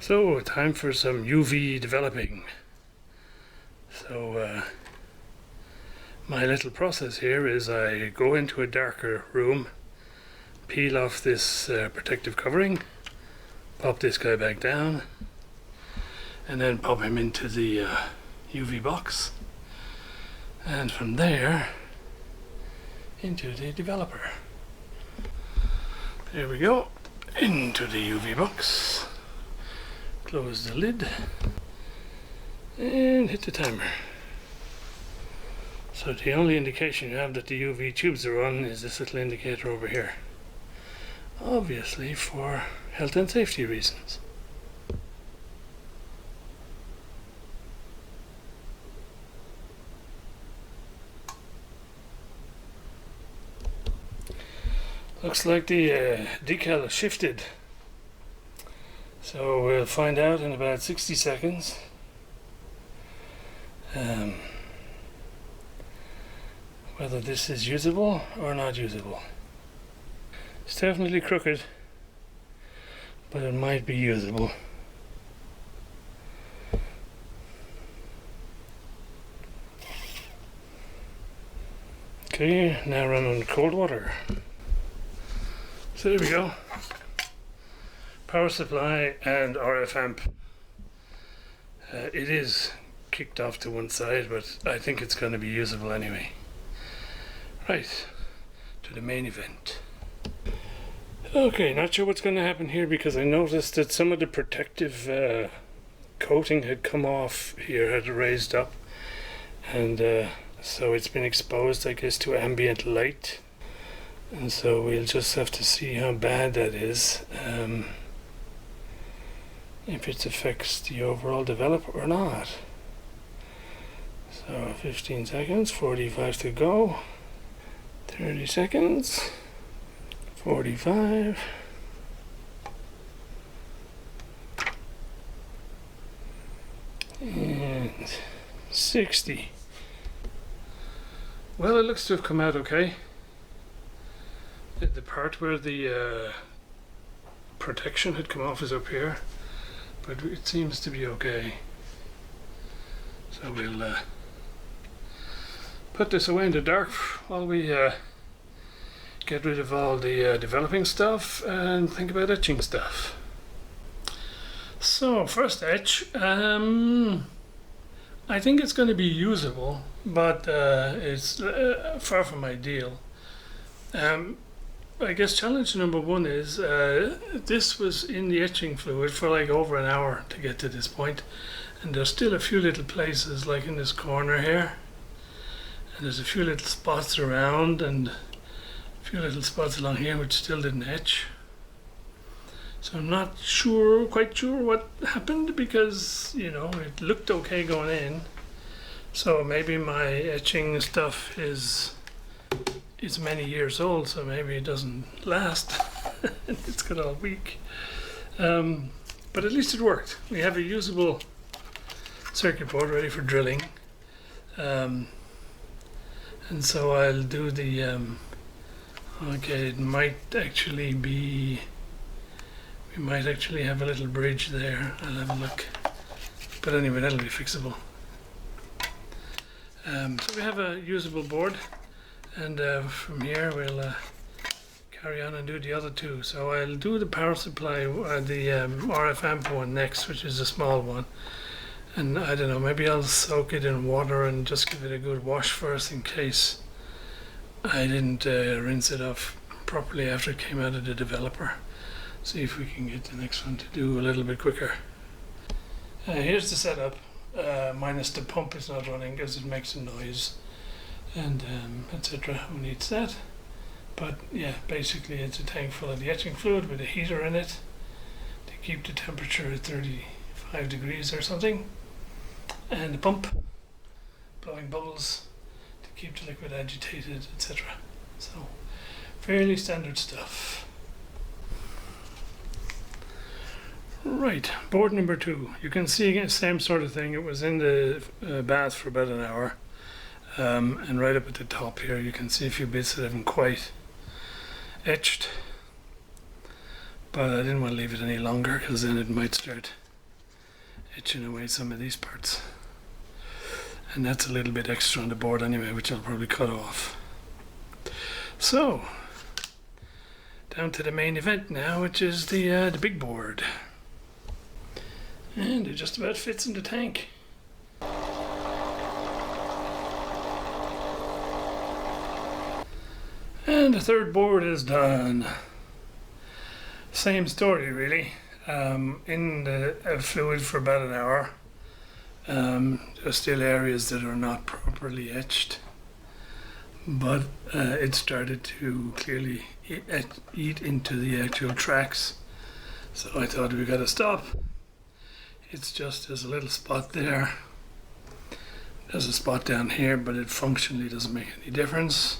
So, time for some UV developing. So, my little process here is I go into a darker room, peel off this protective covering, pop this guy back down, and then pop him into the UV box, and from there into the developer. There we go, into the UV box. Close the lid and hit the timer. So the only indication you have that the UV tubes are on is this little indicator over here. Obviously for health and safety reasons. Looks like the decal shifted. So we'll find out in about 60 seconds whether this is usable or not usable. It's definitely crooked, but it might be usable. Okay, now run on cold water. So there we go. Power supply and RF amp. It is kicked off to one side, but I think it's going to be usable anyway. Right, to the main event. Okay, not sure what's going to happen here because I noticed that some of the protective coating had come off here, had raised up, and so it's been exposed, I guess, to ambient light. And so we'll just have to see how bad that is. If it affects the overall developer or not. So 15 seconds, 45 to go, 30 seconds, 45, and 60. Well, it looks to have come out okay. The part where the protection had come off is up here, but it seems to be okay. So we'll put this away in the dark while we get rid of all the developing stuff and think about etching stuff. So first etch, I think it's going to be usable, but it's far from ideal. I guess challenge number one is this was in the etching fluid for like over an hour to get to this point, and there's still a few little places like in this corner here, and there's a few little spots around and a few little spots along here which still didn't etch. So I'm not quite sure what happened, because you know it looked okay going in, so maybe my etching stuff is many years old, so maybe it doesn't last. It's got all weak, but at least it worked. We have a usable circuit board ready for drilling, and so I'll do the okay, it might actually be, we might actually have a little bridge there. I'll have a look, but anyway, that'll be fixable. So we have a usable board, and from here we'll carry on and do the other two. So I'll do the power supply, the RF amp one next, which is a small one, and I don't know, maybe I'll soak it in water and just give it a good wash first in case I didn't rinse it off properly after it came out of the developer. See if we can get the next one to do a little bit quicker. Here's the setup, minus the pump is not running because it makes a noise, and etc. Who needs that? But yeah, basically it's a tank full of the etching fluid with a heater in it to keep the temperature at 35 degrees or something, and the pump blowing bubbles to keep the liquid agitated, etc. So fairly standard stuff. Right, board number 2. You can see again, same sort of thing. It was in the bath for about an hour. And right up at the top here you can see a few bits that haven't quite etched, but I didn't want to leave it any longer because then it might start etching away some of these parts. And that's a little bit extra on the board anyway, which I'll probably cut off. So, down to the main event now, which is the big board. And it just about fits in the tank. And the third board is done. Same story really. In the fluid for about an hour. There's still areas that are not properly etched, but it started to clearly eat into the actual tracks. So I thought we gotta stop. It's just there's a little spot there. There's a spot down here, but it functionally doesn't make any difference.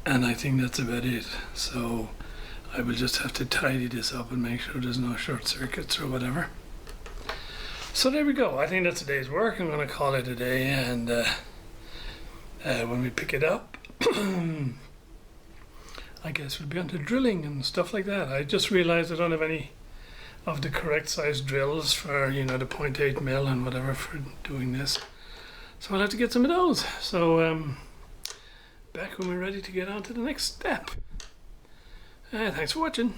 And I think that's about it. So I will just have to tidy this up and make sure there's no short circuits or whatever. So there we go. I think that's a day's work. I'm going to call it a day, and when we pick it up, I guess we'll be on to drilling and stuff like that. I just realized I don't have any of the correct size drills for, you know, the 0.8 mil and whatever for doing this. So I'll have to get some of those. So back when we're ready to get on to the next step. Thanks for watching.